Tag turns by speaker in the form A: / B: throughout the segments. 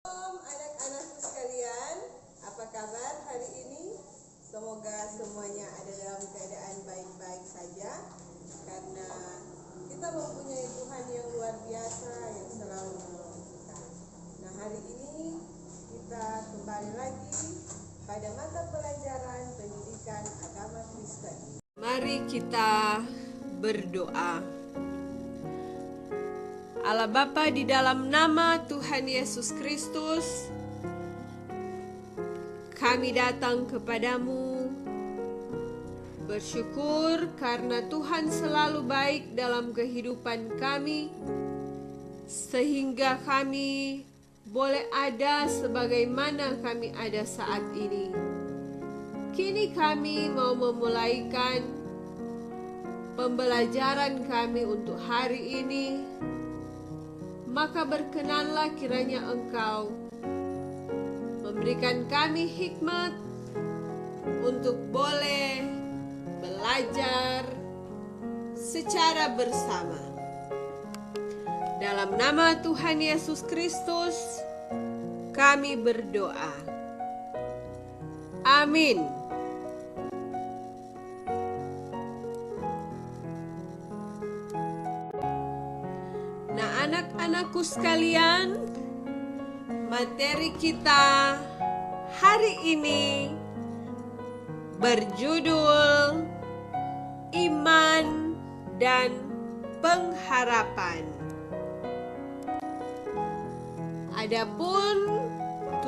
A: Shalom anak-anakku sekalian, apa kabar hari ini? Semoga semuanya ada dalam keadaan baik-baik saja, karena kita mempunyai Tuhan yang luar biasa yang selalu menolong kita. Nah, hari ini kita kembali lagi pada mata pelajaran pendidikan agama Kristen. Mari kita berdoa. Allah Bapa, di dalam nama Tuhan Yesus Kristus, kami datang kepadamu bersyukur karena Tuhan selalu baik dalam kehidupan kami, sehingga kami boleh ada sebagaimana kami ada saat ini. Kini kami mau memulaikan pembelajaran kami untuk hari ini. Maka berkenanlah kiranya Engkau memberikan kami hikmat untuk boleh belajar secara bersama. Dalam nama Tuhan Yesus Kristus, kami berdoa. Amin. Anak-anakku sekalian, materi kita hari ini berjudul Iman dan Pengharapan. Adapun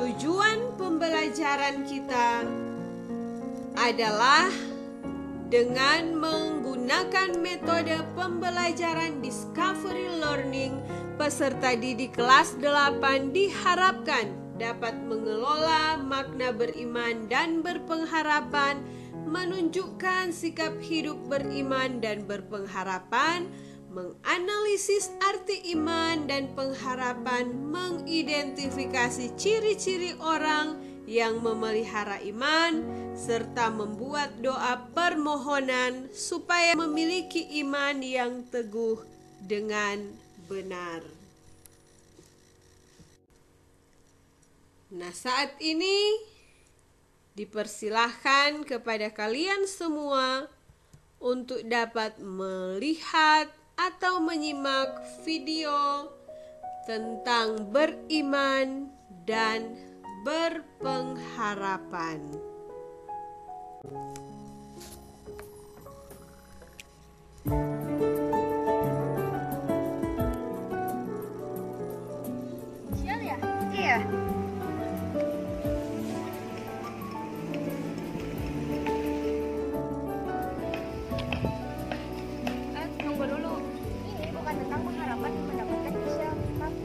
A: tujuan pembelajaran kita adalah dengan menggunakan metode pembelajaran Discovery Learning, peserta didik kelas 8 diharapkan dapat mengelola makna beriman dan berpengharapan, menunjukkan sikap hidup beriman dan berpengharapan, menganalisis arti iman dan pengharapan, mengidentifikasi ciri-ciri orang yang memelihara iman, serta membuat doa permohonan supaya memiliki iman yang teguh dengan benar. Nah, saat ini dipersilahkan kepada kalian semua untuk dapat melihat atau menyimak video tentang beriman dan berpengharapan.
B: Sial ya? Iya. Tunggu dulu. Ini bukan tentang pengharapan yang mendapatkan sial, tapi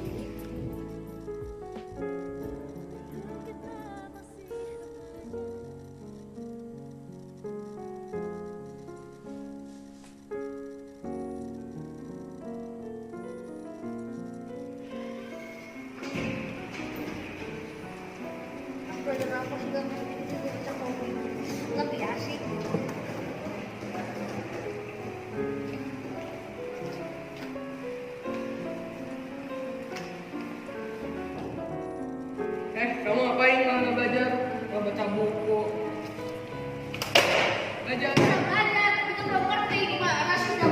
B: aku juga lebih asik.
C: Kamu ngapain kalau nggak belajar? Nggak baca buku? Belajar.
B: Belajar, kita belum ngerti gimana sudah.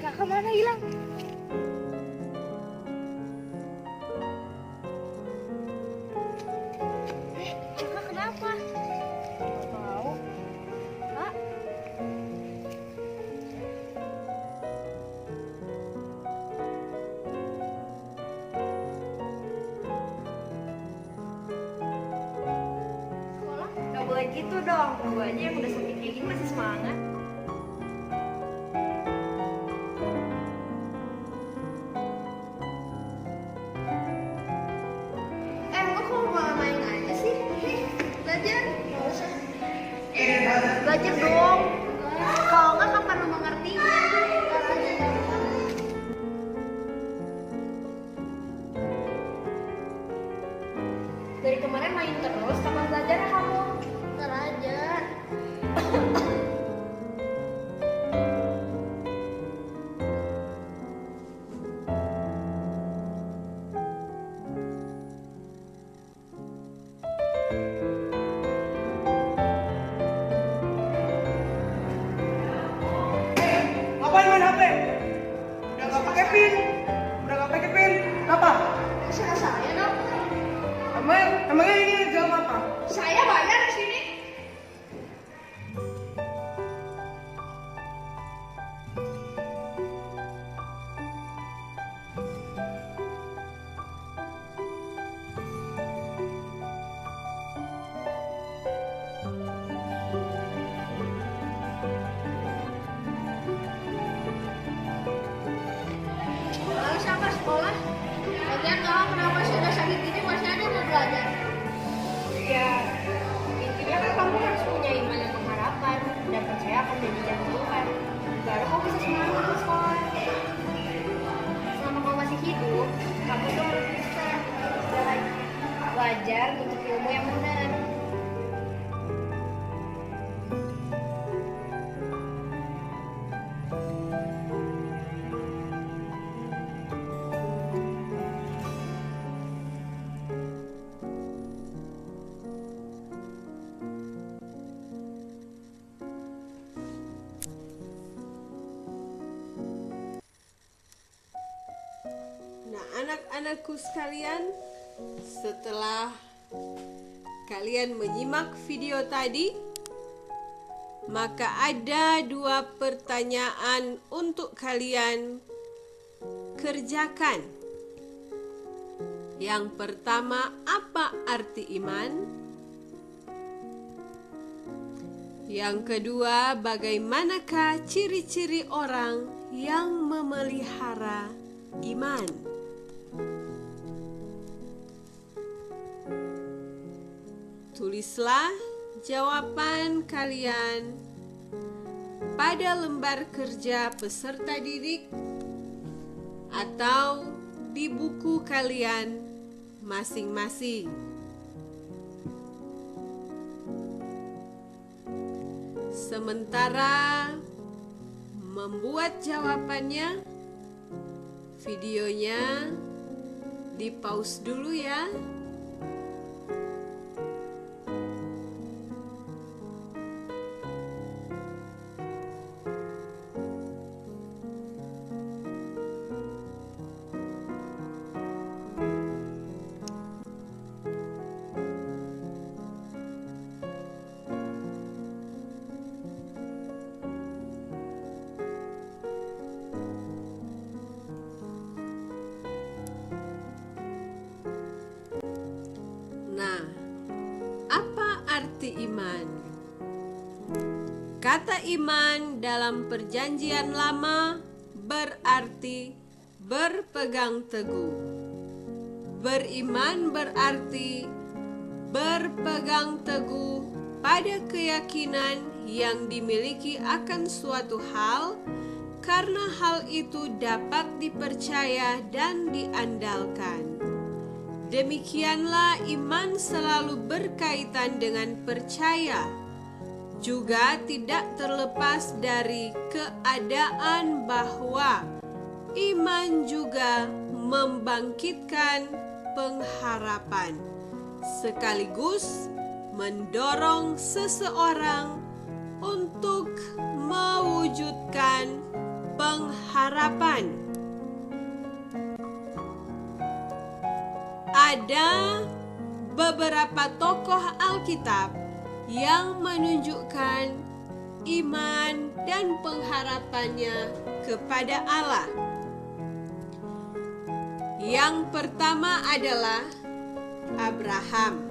B: Kakak mana hilang? Kakak kenapa? Nggak tahu. Kak? boleh gitu dong. Gue aja yang udah sakit kayak gini masih semangat. Lo kok malah main aja sih? Belajar? Gak usah. Belajar dong. Kalau nggak kapan lo mengertinya? Dari kemarin main terus, kapan belajar ya kamu? Ntar aja.
C: Ngapain main HP? Udah nggak pakai pin. Apa?
B: Salah saya dong.
C: Emangnya ini jam apa?
B: Saya bayar di sini. Lalu siapa sekolah? Lagian kalau kenapa sih udah sakit gini masih ada yang mau belajar? Ya, intinya kan kamu harus punya iman dan pengharapan dan percaya akan janji Tuhan. Baru kamu bisa semangat ke sekolah. Selama kamu masih hidup, kamu tuh harus bisa belajar untuk ilmu yang benar.
A: Nah, anak-anakku sekalian, setelah kalian menyimak video tadi, maka ada 2 pertanyaan untuk kalian kerjakan. Yang pertama, apa arti iman? Yang kedua, bagaimanakah ciri-ciri orang yang memelihara iman? Tulislah jawaban kalian pada lembar kerja peserta didik atau di buku kalian masing-masing. Sementara membuat jawabannya, videonya di-pause dulu ya. Nah, apa arti iman? Kata iman dalam Perjanjian Lama berarti berpegang teguh. Beriman berarti berpegang teguh pada keyakinan yang dimiliki akan suatu hal, karena hal itu dapat dipercaya dan diandalkan. Demikianlah iman selalu berkaitan dengan percaya, juga tidak terlepas dari keadaan bahwa iman juga membangkitkan pengharapan, sekaligus mendorong seseorang untuk mewujudkan pengharapan. Ada beberapa tokoh Alkitab yang menunjukkan iman dan pengharapannya kepada Allah. Yang pertama adalah Abraham.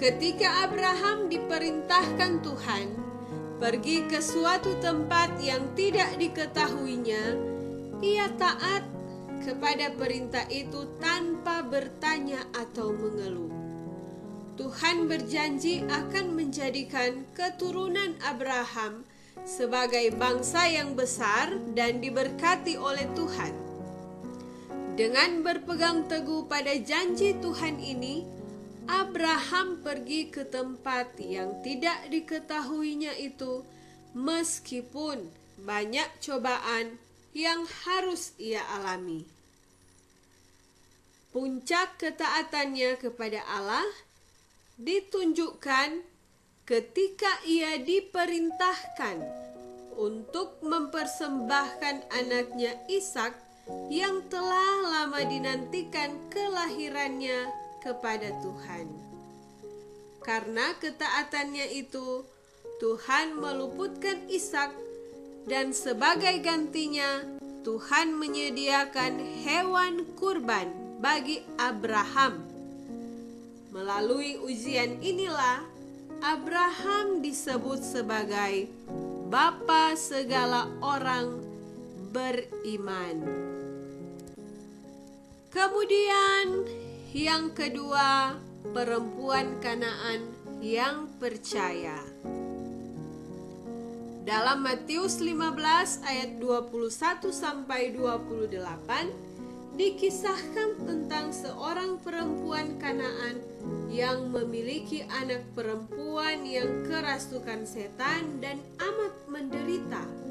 D: Ketika Abraham diperintahkan Tuhan pergi ke suatu tempat yang tidak diketahuinya, ia taat kepada perintah itu tanpa bertanya atau mengeluh. Tuhan berjanji akan menjadikan keturunan Abraham sebagai bangsa yang besar dan diberkati oleh Tuhan. Dengan berpegang teguh pada janji Tuhan ini, Abraham pergi ke tempat yang tidak diketahuinya itu, meskipun banyak cobaan yang harus ia alami. Puncak ketaatannya kepada Allah ditunjukkan ketika ia diperintahkan untuk mempersembahkan anaknya Ishak yang telah lama dinantikan kelahirannya kepada Tuhan. Karena ketaatannya itu, Tuhan meluputkan Ishak, dan sebagai gantinya Tuhan menyediakan hewan kurban bagi Abraham. Melalui ujian inilah Abraham disebut sebagai bapa segala orang beriman. Kemudian yang kedua, perempuan Kanaan yang percaya. Dalam Matius 15 ayat 21 sampai 28 dikisahkan tentang seorang perempuan Kanaan yang memiliki anak perempuan yang kerasukan setan dan amat menderita.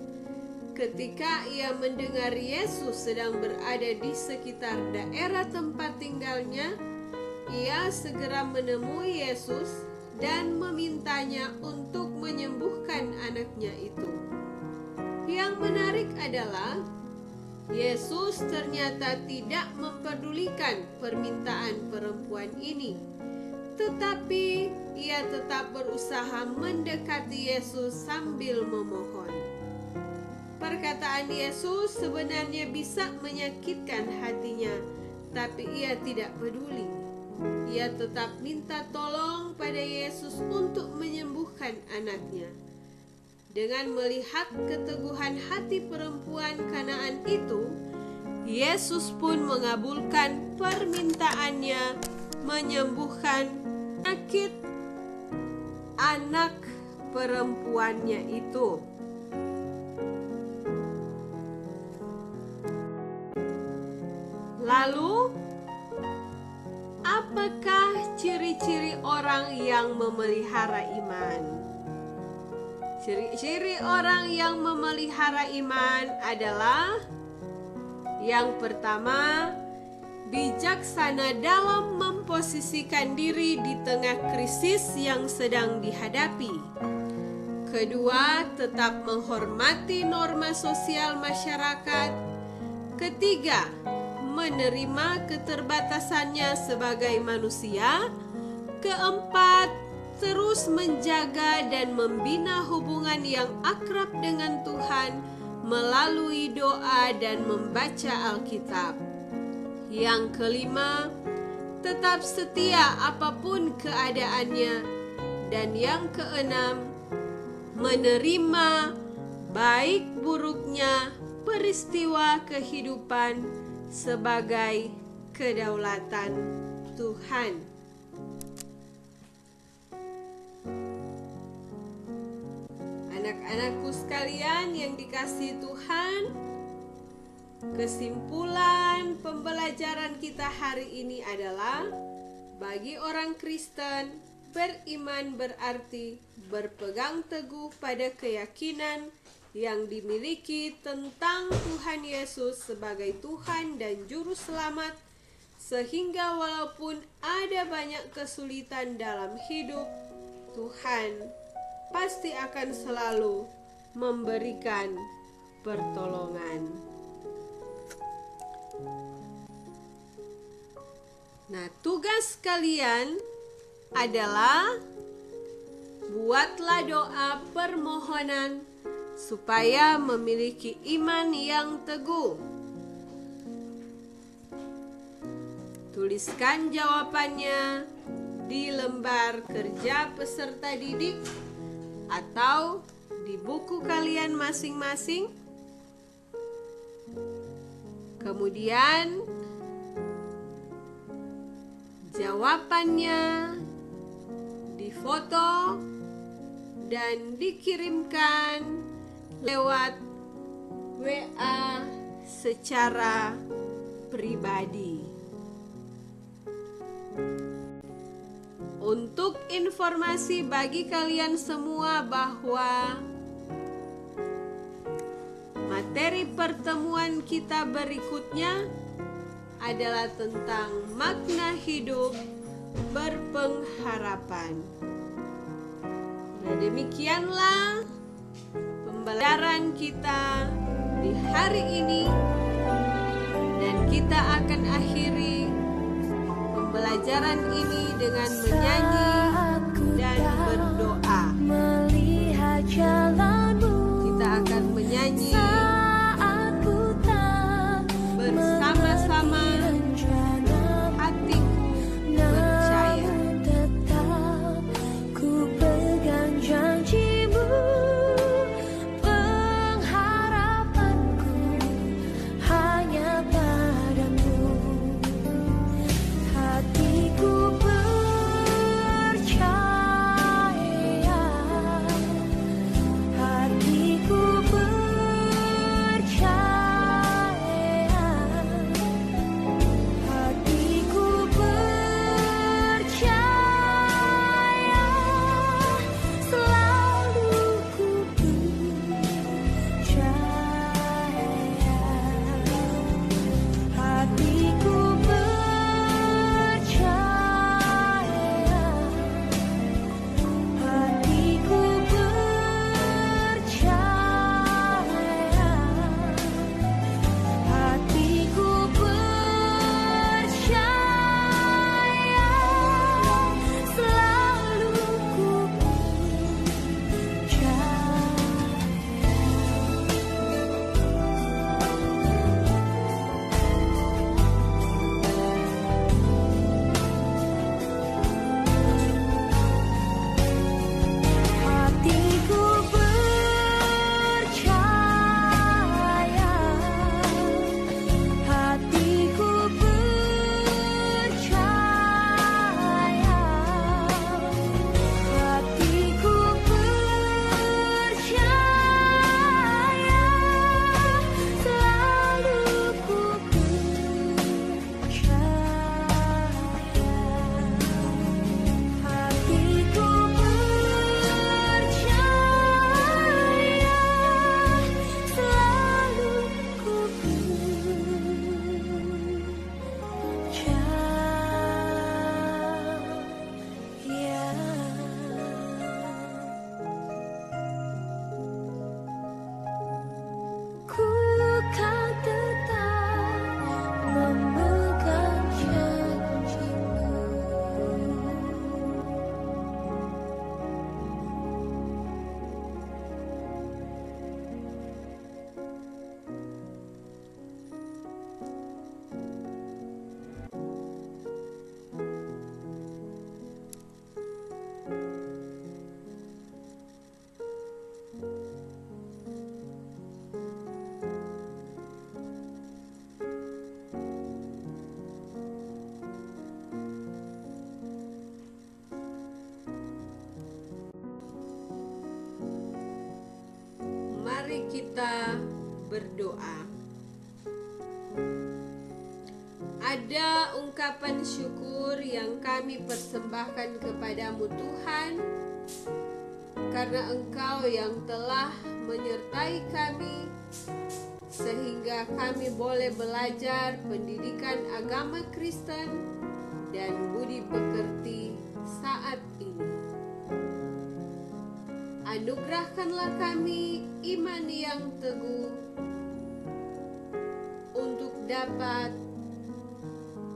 D: Ketika ia mendengar Yesus sedang berada di sekitar daerah tempat tinggalnya, ia segera menemui Yesus dan memintanya untuk menyembuhkan anaknya itu. Yang menarik adalah Yesus ternyata tidak mempedulikan permintaan perempuan ini, tetapi ia tetap berusaha mendekati Yesus sambil memohon. Perkataan Yesus sebenarnya bisa menyakitkan hatinya, tapi ia tidak peduli. Ia tetap minta tolong pada Yesus untuk menyembuhkan anaknya. Dengan melihat keteguhan hati perempuan Kanaan itu, Yesus pun mengabulkan permintaannya menyembuhkan sakit anak perempuannya itu. Lalu, apakah ciri-ciri orang yang memelihara iman? Ciri-ciri orang yang memelihara iman adalah yang pertama, bijaksana dalam memposisikan diri di tengah krisis yang sedang dihadapi. Kedua, tetap menghormati norma sosial masyarakat. Ketiga, menerima keterbatasannya sebagai manusia. Keempat, terus menjaga dan membina hubungan yang akrab dengan Tuhan melalui doa dan membaca Alkitab. Yang kelima, tetap setia apapun keadaannya. Dan yang keenam, menerima baik buruknya peristiwa kehidupan sebagai kedaulatan Tuhan. Anak-anakku sekalian yang dikasihi Tuhan, kesimpulan pembelajaran kita hari ini adalah bagi orang Kristen, beriman berarti berpegang teguh pada keyakinan yang dimiliki tentang Tuhan Yesus sebagai Tuhan dan Juru Selamat, sehingga walaupun ada banyak kesulitan dalam hidup, Tuhan pasti akan selalu memberikan pertolongan. Nah, tugas kalian adalah buatlah doa permohonan supaya memiliki iman yang teguh. Tuliskan jawabannya di lembar kerja peserta didik atau di buku kalian masing-masing. Kemudian jawabannya difoto dan dikirimkan lewat WA secara pribadi. Untuk informasi bagi kalian semua bahwa materi pertemuan kita berikutnya adalah tentang makna hidup berpengharapan. Nah, demikianlah pembelajaran kita di hari ini, dan kita akan akhiri pembelajaran ini dengan menyanyi dan berdoa. Kita akan menyanyi bersama-sama, hatiku percaya.
E: Ku pegang janjimu, pengharapanku hanya padamu. Hatiku percaya, hatiku percaya, hatiku percaya, selalu ku percaya. Hatiku percaya, hatiku percaya, hatiku percaya, selalu ku hatiku percaya, hatiku percaya, hatiku percaya, selalu ku percaya. Hatiku percaya, selalu ku percaya. Ku kan tetap memegang janjimu.
D: Mari kita berdoa. Ada ungkapan syukur yang kami persembahkan kepadamu Tuhan, karena Engkau yang telah menyertai kami sehingga kami boleh belajar pendidikan agama Kristen dan budi pekerti saat ini. Anugerahkanlah kami iman yang teguh untuk dapat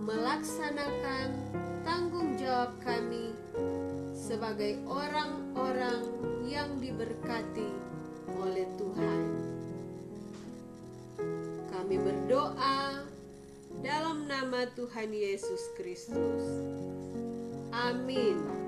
D: melaksanakan tanggung jawab kami sebagai orang-orang yang diberkati oleh Tuhan. Kami berdoa dalam nama Tuhan Yesus Kristus. Amin.